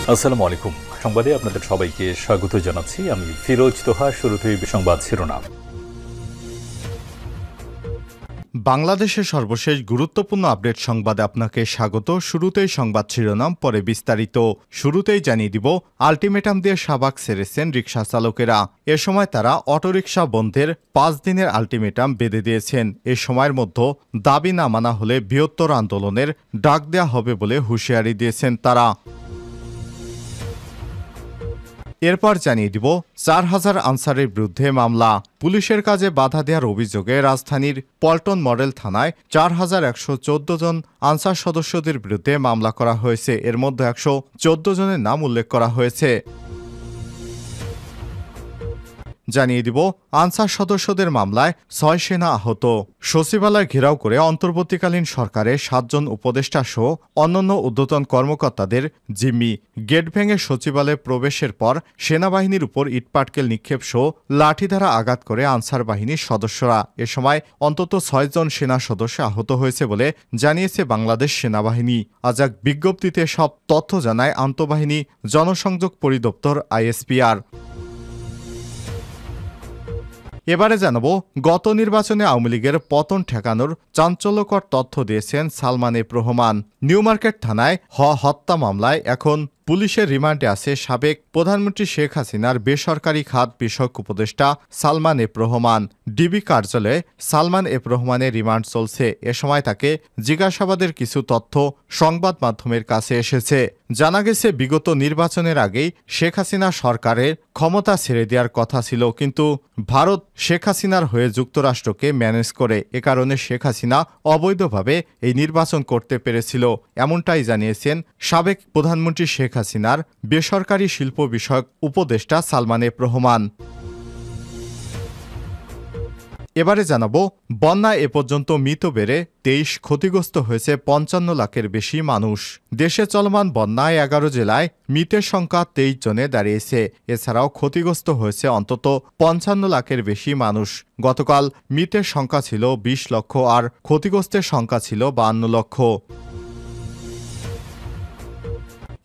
আসসালামু আলাইকুম। সংবাদে আপনাদের সবাইকে স্বাগত জানাচ্ছি। আমি ফিরোজ তোহা। শুরুতেই সংবাদ শিরোনাম। বাংলাদেশের সর্বশেষ গুরুত্বপূর্ণ আপডেট সংবাদে আপনাকে স্বাগত। শুরুতেই সংবাদ শিরোনাম, পরে বিস্তারিত। শুরুতেই জানিয়ে দিব, আলটিমেটাম দিয়ে শাহবাগ ছেড়েছেন রিকশা চালকেরা। এ সময় তারা অটোরিকশা বন্ধের 5 দিনের আলটিমেটাম বেঁধে দিয়েছেন। এ সময়ের মধ্যে দাবি না মানা হলে বৃহত্তর আন্দোলনের ডাক দেয়া হবে বলে হুঁশিয়ারি দিয়েছেন তারা। এরপর জানিয়ে দিব, 4000 আনসারের বিরুদ্ধে মামলা। পুলিশের কাজে বাধা দেওয়ার অভিযোগে রাজধানীর পল্টন মডেল থানায় 4114 জন আনসার সদস্যদের বিরুদ্ধে মামলা করা হয়েছে। এর মধ্যে 114 জনের নাম উল্লেখ করা হয়েছে। জানিয়ে দিব, আনসার সদস্যদের মামলায় 6 সেনা আহত। সচিবালয় ঘেরাও করে অন্তর্বর্তীকালীন সরকারের 7 জন উপদেষ্টা সহ অন্যান্য ঊর্ধ্বতন কর্মকর্তাদের জিম্মি। গেট ভেঙে সচিবালয়ে প্রবেশের পর সেনাবাহিনীর উপর ইটপাটকেল নিক্ষেপ সহ লাঠি দ্বারা আঘাত করে আনসার বাহিনীর সদস্যরা। এ সময় অন্তত 6 জন সেনা সদস্য আহত হয়েছে বলে জানিয়েছে বাংলাদেশ সেনাবাহিনী। আজ এক বিজ্ঞপ্তিতে সব তথ্য জানায় আন্তঃবাহিনী জনসংযোগ পরিদপ্তর আইএসপিআর। এবারে জানাবো, গত নির্বাচনে আওয়ামী লীগের পতন ঠেকানোর চাঞ্চল্যকর তথ্য দিয়েছেন Salman F Rahman. New market থানায় হত্যা মামলায় এখন পুলিশের রিমান্ডে আছে সাবেক প্রধানমন্ত্রী শেখ হাসিনার বেসরকারি খাত বিষয়ক উপদেষ্টা সালমান এফ রহমান। ডিবি কার্যালয়ে সালমান এফ রহমানের রিমান্ড চলছে। এ সময় তাকে জিজ্ঞাসাবাদের কিছু তথ্য সংবাদ মাধ্যমের কাছে এসেছে। জানা গেছে, বিগত নির্বাচনের আগেই শেখ হাসিনা সরকারের ক্ষমতা ছেড়ে দেওয়ার কথা ছিল, কিন্তু ভারত শেখ হাসিনার হয়ে যুক্তরাষ্ট্রকে ম্যানেজ করে। এ কারণে শেখ হাসিনা অবৈধভাবে এই নির্বাচন করতে পেরেছিল, এমনটাই জানিয়েছেন সাবেক প্রধানমন্ত্রী শেখ হাসিনার বেসরকারি শিল্প বিষয়ক উপদেষ্টা সালমান এফ রহমান। এবারে জানাবো, বন্যায় এ পর্যন্ত মৃত বেড়ে 23, ক্ষতিগ্রস্ত হয়েছে 55 লাখের বেশি মানুষ। দেশে চলমান বন্যায় 11 জেলায় মৃতের সংখ্যা 23 জনে দাঁড়িয়েছে। এছাড়াও ক্ষতিগ্রস্ত হয়েছে অন্তত 55 লাখের বেশি মানুষ। গতকাল মৃতের সংখ্যা ছিল 20 লক্ষ আর ক্ষতিগ্রস্তের সংখ্যা ছিল 52 লক্ষ।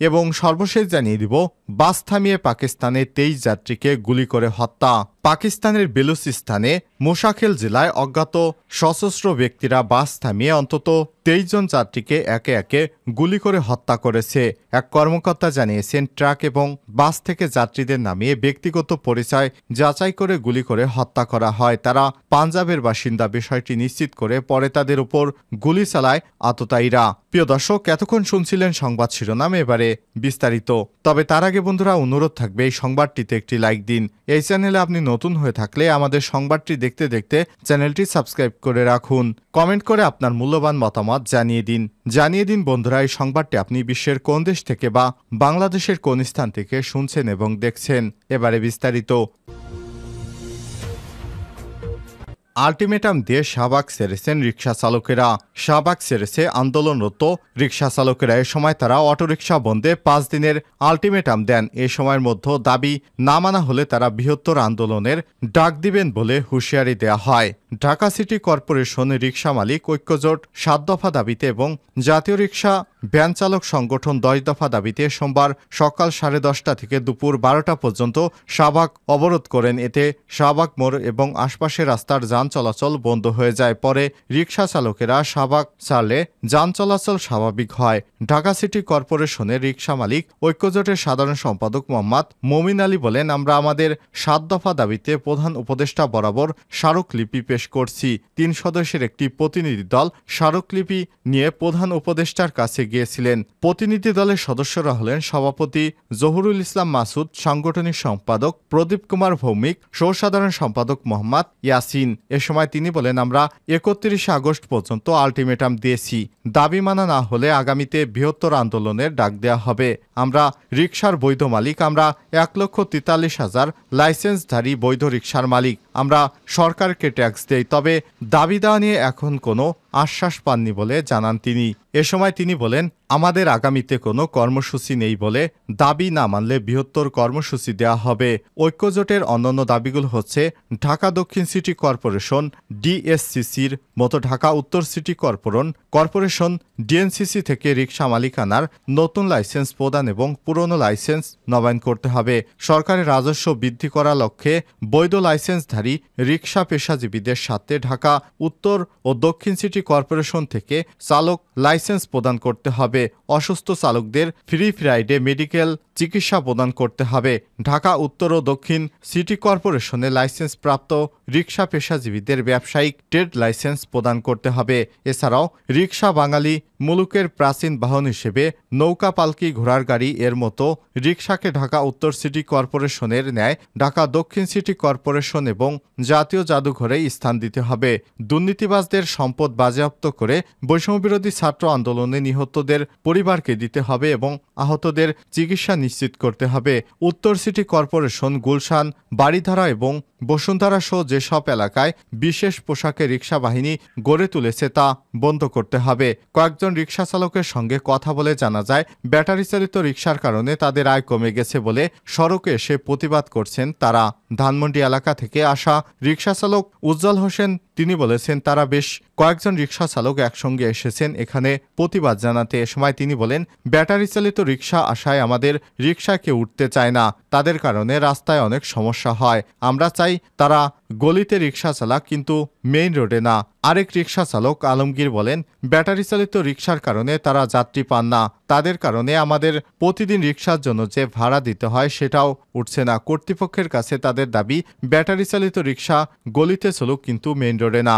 এবং সর্বশেষ জানিয়ে দিব, বাস থামিয়ে পাকিস্তানে 23 যাত্রীকে গুলি করে হত্যা। পাকিস্তানের বেলুচিস্তানে মোশাখেল জেলায় অজ্ঞাত সশস্ত্র ব্যক্তিরা বাস থামিয়ে অন্তত 23 জন যাত্রীকে একে একে গুলি করে হত্যা করেছে। এক কর্মকর্তা জানিয়েছেন, ট্রাক এবং বাস থেকে যাত্রীদের নামিয়ে ব্যক্তিগত পরিচয় যাচাই করে গুলি করে হত্যা করা হয়। তারা পাঞ্জাবের বাসিন্দা। বিষয়টি নিশ্চিত করে পরে তাদের উপর গুলি চালায় আততায়ীরা। প্রিয় দর্শক, এতক্ষণ শুনছিলেন সংবাদ শিরোনাম, এবারে বিস্তারিত। তবে তার আগে বন্ধুরা, অনুরোধ থাকবে এই সংবাদটিতে একটি লাইক দিন। এই চ্যানেলে আপনি নতুন হয়ে থাকলে আমাদের সংবাদটি দেখতে দেখতে চ্যানেলটি সাবস্ক্রাইব করে রাখুন। কমেন্ট করে আপনার মূল্যবান মতামত জানিয়ে দিন বন্ধুরা, এই সংবাদটি আপনি বিশ্বের কোন দেশ থেকে বা বাংলাদেশের কোন স্থান থেকে শুনছেন এবং দেখছেন। এবারে বিস্তারিত। আলটিমেটাম দিয়ে শাহবাগ ছেড়েছেন রিকশা চালকেরা। শাহবাগ ছেড়েছে আন্দোলনরত রিকশা চালকেরা। এ সময় তারা অটোরিকশা বন্ধে 5 দিনের আলটিমেটাম দেন। এ সময়ের মধ্যে দাবি না মানা হলে তারা বৃহত্তর আন্দোলনের ডাক দিবেন বলে হুঁশিয়ারি দেয়া হয়। ঢাকা সিটি কর্পোরেশন রিকশা মালিক ঐক্যজোট 7 দফা দাবিতে এবং জাতীয় রিকশা ভ্যান চালক সংগঠন 10 দফা দাবিতে সোমবার সকাল 10:30 থেকে দুপুর 12টা পর্যন্ত শাহবাগ অবরোধ করেন। এতে শাহবাগ মোড় এবং আশপাশের রাস্তার যান চলাচল বন্ধ হয়ে যায়। পরে রিকশা চালকেরা শাহবাগ ছাড়লে যান চলাচল স্বাভাবিক হয়। ঢাকা সিটি কর্পোরেশনের রিকশা মালিক ঐক্যজোটের সাধারণ সম্পাদক মোহাম্মদ মমিন আলী বলেন, আমরা আমাদের 7 দফা দাবিতে প্রধান উপদেষ্টা বরাবর স্মারকলিপি পেশ করছি। 3 সদস্যের একটি প্রতিনিধি দল স্মারকলিপি নিয়ে প্রধান উপদেষ্টার কাছে গিয়েছিলেন। প্রতিনিধি দলের সদস্যরা হলেন সভাপতি জহুরুল ইসলাম মাসুদ, সাংগঠনিক সম্পাদক প্রদীপ কুমার ভৌমিক, সহ-সাধারণ সম্পাদক মোহাম্মদ ইয়াসিন। এ সময় তিনি বলেন, আমরা 31 আগস্ট পর্যন্ত আলটিমেটাম দিয়েছি। দাবি মানা না হলে আগামীতে বৃহত্তর আন্দোলনের ডাক দেওয়া হবে। আমরা রিকশার বৈধ মালিক। আমরা 1,43,000 লাইসেন্সধারী বৈধ রিকশার মালিক। আমরা সরকারকে ট্যাক্স দেই। তবে দাবি দেওয়া নিয়ে এখন কোনো আশ্বাস পাননি বলে জানান তিনি। এ সময় তিনি বলেন, আমাদের আগামীতে কোনো কর্মসূচি নেই বলে দাবি না মানলে বৃহত্তর কর্মসূচি দেওয়া হবে। ঐক্যজোটের অন্যান্য দাবিগুলো হচ্ছে ঢাকা দক্ষিণ সিটি কর্পোরেশন ডিএসসিসির মতো ঢাকা উত্তর সিটি কর্পোরেশন ডিএনসিসি থেকে রিকশা মালিকানার নতুন লাইসেন্স প্রদান এবং পুরনো লাইসেন্স নবায়ন করতে হবে। সরকারের রাজস্ব বৃদ্ধি করার লক্ষ্যে বৈধ লাইসেন্সধারী রিকশা পেশাজীবীদের সাথে ঢাকা উত্তর ও দক্ষিণ সিটি কর্পোরেশন থেকে চালক লাইসেন্স প্রদান করতে হবে। অসুস্থ চালকদের ফ্রি রাইডে মেডিকেল চিকিৎসা প্রদান করতে হবে। ঢাকা উত্তর ও দক্ষিণ সিটি কর্পোরেশনে লাইসেন্স প্রাপ্ত রিকশা পেশাজীবীদের ব্যবসায়িক ট্রেড লাইসেন্স প্রদান করতে হবে। এছাড়াও রিকশা বাঙালি মুলুকের প্রাচীন বাহন হিসেবে নৌকা, পালকি, ঘোড়ার গাড়ি এর মতো রিকশাকে ঢাকা উত্তর সিটি কর্পোরেশনের ন্যায় ঢাকা দক্ষিণ সিটি কর্পোরেশন এবং জাতীয় জাদুঘরে স্থান দিতে হবে। দুর্নীতিবাজদের সম্পদ বাজেয়াপ্ত করে বৈষম্যবিরোধী ছাত্র আন্দোলনে নিহতদের পরিবারকে দিতে হবে এবং আহতদের চিকিৎসা নিশ্চিত করতে হবে। উত্তর সিটি কর্পোরেশন গুলশান, বাড়িধারা এবং বসুন্ধরা সহ যেসব এলাকায় বিশেষ পোশাকে রিকশা বাহিনী গড়ে তুলেছে তা বন্ধ করতে হবে। কয়েকজন রিকশা চালকের সঙ্গে কথা বলে জানা যায়, ব্যাটারি চালিত রিকশার কারণে তাদের আয় কমে গেছে বলে সড়কে এসে প্রতিবাদ করছেন তারা। ধানমন্ডি এলাকা থেকে আসা রিকশা চালক উজ্জ্বল হোসেন তিনি বলেছেন, তারা বেশ কয়েকজন রিকশা চালক একসঙ্গে এসেছেন এখানে প্রতিবাদ জানাতে। এ সময় তিনি বলেন, ব্যাটারি চালিত রিকশা আসায় আমাদের রিকশায় কেউ উঠতে চায় না, তাদের কারণে রাস্তায় অনেক সমস্যা হয়। আমরা চাই তারা গলিতে রিকশা চালাক, কিন্তু মেইন রোডে না। আরেক রিকশা চালক আলমগীর বলেন, ব্যাটারি চালিত রিকশার কারণে তারা যাত্রী পান না, তাদের কারণে আমাদের প্রতিদিন রিকশার জন্য যে ভাড়া দিতে হয় সেটাও উঠছে না। কর্তৃপক্ষের কাছে তাদের দাবি, ব্যাটারি চালিত রিকশা গলিতে চলুক, কিন্তু মেইন রোডে না।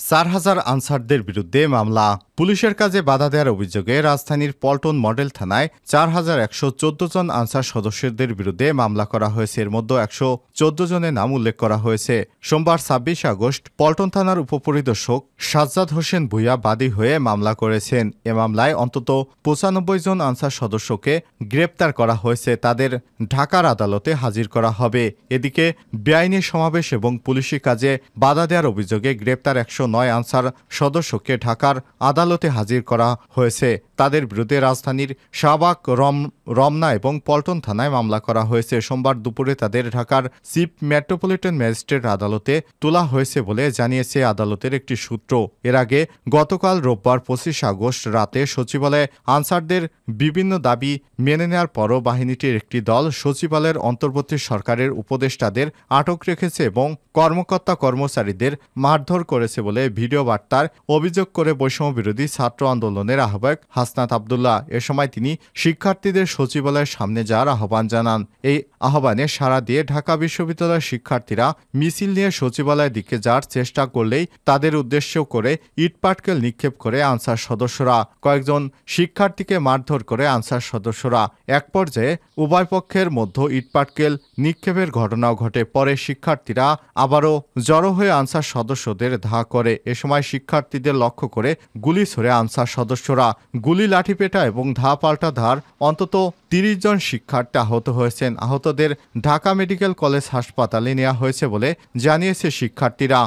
৪,০০০ আনসারদের বিরুদ্ধে মামলা। পুলিশের কাজে বাধা দেওয়ার অভিযোগে রাজধানীর পল্টন মডেল থানায় ৪,১১৪ জন আনসার সদস্যদের বিরুদ্ধে মামলা করা হয়েছে। এর মধ্যে ১১৪ জনের নাম উল্লেখ করা হয়েছে। সোমবার ২৬ আগস্ট পল্টন থানার উপপরিদর্শক সাজ্জাদ হোসেন ভূঁইয়া বাদী হয়ে মামলা করেছেন। এ মামলায় অন্তত ৯৫ জন আনসার সদস্যকে গ্রেপ্তার করা হয়েছে। তাদের ঢাকার আদালতে হাজির করা হবে। এদিকে বেআইনি সমাবেশ এবং পুলিশি কাজে বাধা দেওয়ার অভিযোগে গ্রেপ্তার ১০৯ আনসার সদস্যকে ঢাকার আদালতে হাজির করা হয়েছে। তাদের বিরুদ্ধে রাজধানীর শাহবাগ, রমনা এবং পল্টন থানায় মামলা করা হয়েছে। সোমবার দুপুরে তাদের ঢাকার চিফ মেট্রোপলিটন ম্যাজিস্ট্রেট আদালতে তোলা হয়েছে বলে জানিয়েছে আদালতের একটি সূত্র। এর আগে গতকাল রোববার ২৫ আগস্ট রাতে সচিবালয়ে আনসারদের বিভিন্ন দাবি মেনে নেওয়ার পরও বাহিনীটির একটি দল সচিবালয়ের অন্তর্বর্তী সরকারের উপদেষ্টাদের আটক রেখেছে এবং কর্মকর্তা-কর্মচারীদের মারধর করেছে বলে ভিডিও বার্তার অভিযোগ করে বৈষম্যবিরোধী ছাত্র আন্দোলনের আহ্বায়ক হাসনাত আব্দুল্লাহ। এ সময় তিনি শিক্ষার্থীদের সচিবালয়ের সামনে যাওয়ার আহ্বান জানান। এই আহ্বানে সাড়া দিয়ে ঢাকা বিশ্ববিদ্যালয়ের শিক্ষার্থীরা মিছিল নিয়ে সচিবালয়ের দিকে যাওয়ার চেষ্টা করলেই তাদের উদ্দেশ্য করে ইটপাটকেল নিক্ষেপ করে আনসার সদস্যরা। কয়েকজন শিক্ষার্থীকে মারধর করে আনসার সদস্যরা। এক পর্যায়ে উভয় পক্ষের মধ্যে ইটপাটকেল নিক্ষেপের ঘটনাও ঘটে। পরে শিক্ষার্থীরা আবারও জড়ো হয়ে আনসার সদস্যদের ধা করে। এ সময় শিক্ষার্থীদের লক্ষ্য করে গুলি ছোড়ে আনসার সদস্যরা। গুলি, লাঠিপেটা এবং ধা পাল্টা ধার অন্তত ৩০ জন শিক্ষার্থী আহত হয়েছেন। আহতদের ঢাকা মেডিকেল কলেজ হাসপাতালে নেওয়া হয়েছে বলে জানিয়েছে শিক্ষার্থীরা।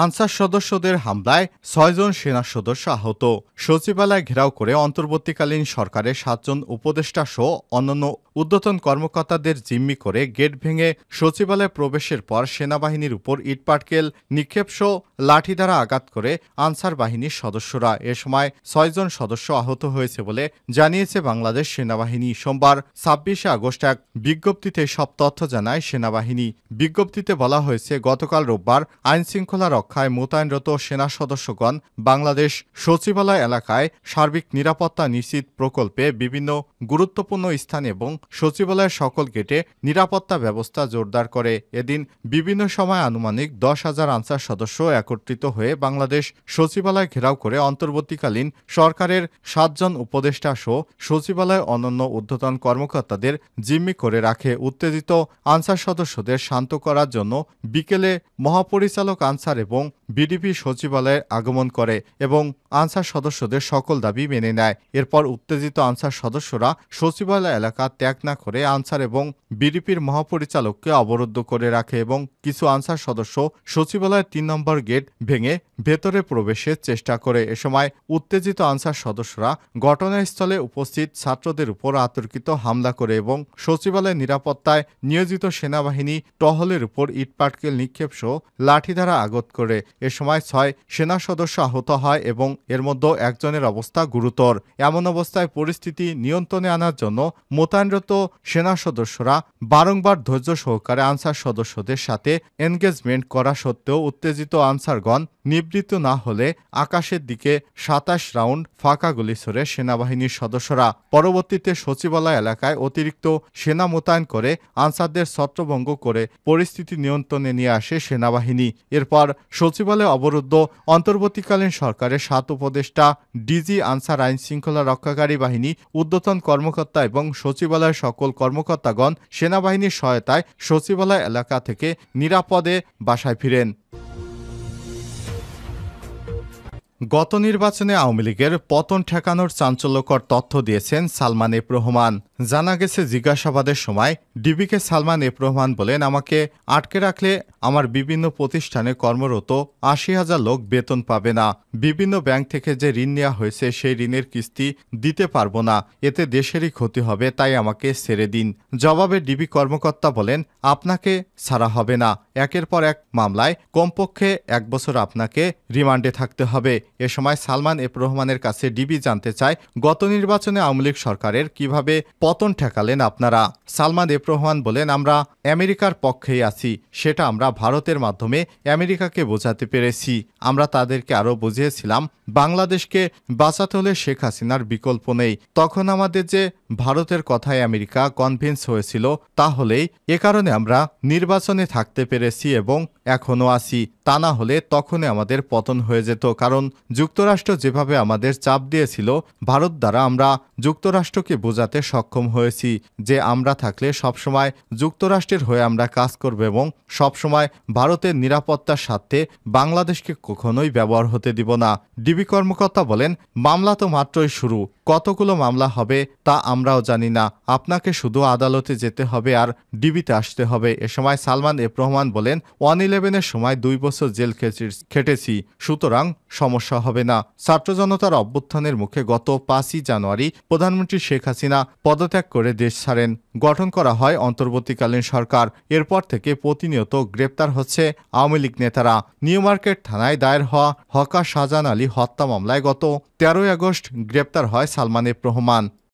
আনসার সদস্যদের হামলায় ৬ জন সেনা সদস্য আহত। সচিবালয় ঘেরাও করে অন্তর্বর্তীকালীন সরকারের ৭ জন উপদেষ্টা সহ অন্যান্য ঊর্ধ্বতন কর্মকর্তাদের জিম্মি করে গেট ভেঙে সচিবালয়ে প্রবেশের পর সেনাবাহিনীর উপর ইটপাটকেল নিক্ষেপ সহ লাঠি দ্বারা আঘাত করে আনসার বাহিনীর সদস্যরা। এ সময় ৬ জন সদস্য আহত হয়েছে বলে জানিয়েছে বাংলাদেশ সেনাবাহিনী। সোমবার ২৬ আগস্ট এক বিজ্ঞপ্তিতে সব তথ্য জানায় সেনাবাহিনী। বিজ্ঞপ্তিতে বলা হয়েছে, গতকাল রোববার আইনশৃঙ্খলা রক্ষায় মোতায়েনরত সেনা সদস্যগণ বাংলাদেশ সচিবালয় এলাকায় সার্বিক নিরাপত্তা নিশ্চিত প্রকল্পে বিভিন্ন গুরুত্বপূর্ণ স্থান এবং সচিবালয়ের সকল গেটে নিরাপত্তা ব্যবস্থা জোরদার করে। এদিন বিভিন্ন সময় আনুমানিক ১০,০০০ আনসার সদস্য একত্রিত হয়ে বাংলাদেশ সচিবালয় ঘেরাও করে অন্তর্বর্তীকালীন সরকারের ৭ জন উপদেষ্টা সহ সচিবালয় অন্যান্য ঊর্ধ্বতন কর্মকর্তাদের জিম্মি করে রাখে। উত্তেজিত আনসার সদস্যদের শান্ত করার জন্য বিকেলে মহাপরিচালক আনসার এবং বিডিপি সচিবালয়ে আগমন করে এবং আনসার সদস্যদের সকল দাবি মেনে নেয়। এরপর উত্তেজিত আনসার সদস্যরা সচিবালয় এলাকা ত্যাগ না করে আনসার এবং বিডিপির মহাপরিচালককে অবরুদ্ধ করে রাখে এবং কিছু আনসার সদস্য সচিবালয়ের ৩ নম্বর গেট ভেঙে ভেতরে প্রবেশের চেষ্টা করে। এ সময় উত্তেজিত আনসার সদস্যরা ঘটনাস্থলে উপস্থিত ছাত্রদের উপর অতর্কিত হামলা করে এবং সচিবালয়ের নিরাপত্তায় নিয়োজিত সেনাবাহিনী টহলের উপর ইটপাটকেল নিক্ষেপ সহ লাঠি দ্বারা আঘাত করে। এ সময় ৬ সেনা সদস্য আহত হয় এবং এর মধ্যে একজনের অবস্থা গুরুতর। এমন অবস্থায় পরিস্থিতি নিয়ন্ত্রণে আনার জন্য মোতায়েনরত সেনা সদস্যরা বারংবার ধৈর্য সহকারে আনসার সদস্যদের সাথে এনগেজমেন্ট করা সত্ত্বেও উত্তেজিত আনসারগণ নিবৃত্ত না হলে আকাশের দিকে ২৭ রাউন্ড ফাঁকা গুলি ছোড়ে সেনাবাহিনীর সদস্যরা। পরবর্তীতে সচিবালয় এলাকায় অতিরিক্ত সেনা মোতায়েন করে আনসারদের ছত্রভঙ্গ করে পরিস্থিতি নিয়ন্ত্রণে নিয়ে আসে সেনাবাহিনী। এরপর সচিবালয় অবরুদ্ধ অন্তর্বর্তীকালীন সরকারের ৭ উপদেষ্টা, ডিজি, আনসার, আইন শৃঙ্খলা রক্ষাকারী বাহিনী, ঊর্ধ্বতন কর্মকর্তা এবং সচিবালয়ের সকল কর্মকর্তাগণ সেনাবাহিনীর সহায়তায় সচিবালয় এলাকা থেকে নিরাপদে বাসায় ফিরেন। গত নির্বাচনে আওয়ামী লীগের পতন ঠেকানোর চাঞ্চল্যকর তথ্য দিয়েছেন সালমান এফ রহমান। জানা গেছে, জিজ্ঞাসাবাদের সময় ডিবিকে সালমান এফ রহমান বলেন, আমাকে আটকে রাখলে আমার বিভিন্ন প্রতিষ্ঠানে কর্মরত ৮০,০০০ লোক বেতন পাবে না। বিভিন্ন ব্যাংক থেকে যে ঋণ নেওয়া হয়েছে সেই ঋণের কিস্তি দিতে পারবো না। এতে দেশেরই ক্ষতি হবে, তাই আমাকে ছেড়ে দিন। জবাবে ডিবি কর্মকর্তা বলেন, আপনাকে ছাড়া হবে না। একের পর এক মামলায় কমপক্ষে ১ বছর আপনাকে রিমান্ডে থাকতে হবে। এ সময় সালমান এফ রহমানের কাছে ডিবি জানতে চায়, গত নির্বাচনে আওয়ামী লীগ সরকারের কিভাবে পতন ঠেকালেন আপনারা? সালমান এফ রহমান বলেন, আমরা আমেরিকার পক্ষেই আছি। সেটা আমরা ভারতের মাধ্যমে আমেরিকাকে বোঝাতে পেরেছি। আমরা তাদেরকে আরও বুঝিয়েছিলাম, বাংলাদেশকে বাঁচাতে হলে শেখ হাসিনার বিকল্প নেই। তখন আমাদের যে ভারতের কথায় আমেরিকা কনভিন্স হয়েছিল, তাহলেই এ কারণে আমরা নির্বাচনে থাকতে পেরেছি এবং এখনও আছি। তা না হলে তখনই আমাদের পতন হয়ে যেত। কারণ যুক্তরাষ্ট্র যেভাবে আমাদের চাপ দিয়েছিল, ভারত দ্বারা আমরা যুক্তরাষ্ট্রকে বোঝাতে সক্ষম হয়েছি যে আমরা থাকলে সবসময় যুক্তরাষ্ট্রের হয়ে আমরা কাজ করব এবং সবসময় ভারতের নিরাপত্তার স্বার্থে বাংলাদেশকে কখনোই ব্যবহার হতে দিব না। ডিবি কর্মকর্তা বলেন, মামলা তো মাত্রই শুরু, কতগুলো মামলা হবে তা আমরাও জানি না। আপনাকে শুধু আদালতে যেতে হবে আর ডিবিতে আসতে হবে। এ সময় সালমান এফ রহমান বলেন, 111-এর সময় 2 বছর জেল খেটেছি, সুতরাং সমস্যা হবে না। ছাত্র জনতার অভ্যুত্থানের মুখে গত 5ই জানুয়ারি প্রধানমন্ত্রী শেখ হাসিনা পদত্যাগ করে দেশ ছাড়েন। গঠন করা হয় অন্তর্বর্তীকালীন সরকার। এরপর থেকে প্রতিনিয়ত গ্রেপ্তার হচ্ছে আওয়ামী লীগ নেতারা। নিউ মার্কেট থানায় দায়ের হওয়া হকা শাহজাহান আলী হত্যা মামলায় গত 13ই আগস্ট গ্রেপ্তার হয় সালমান এফ রহমান।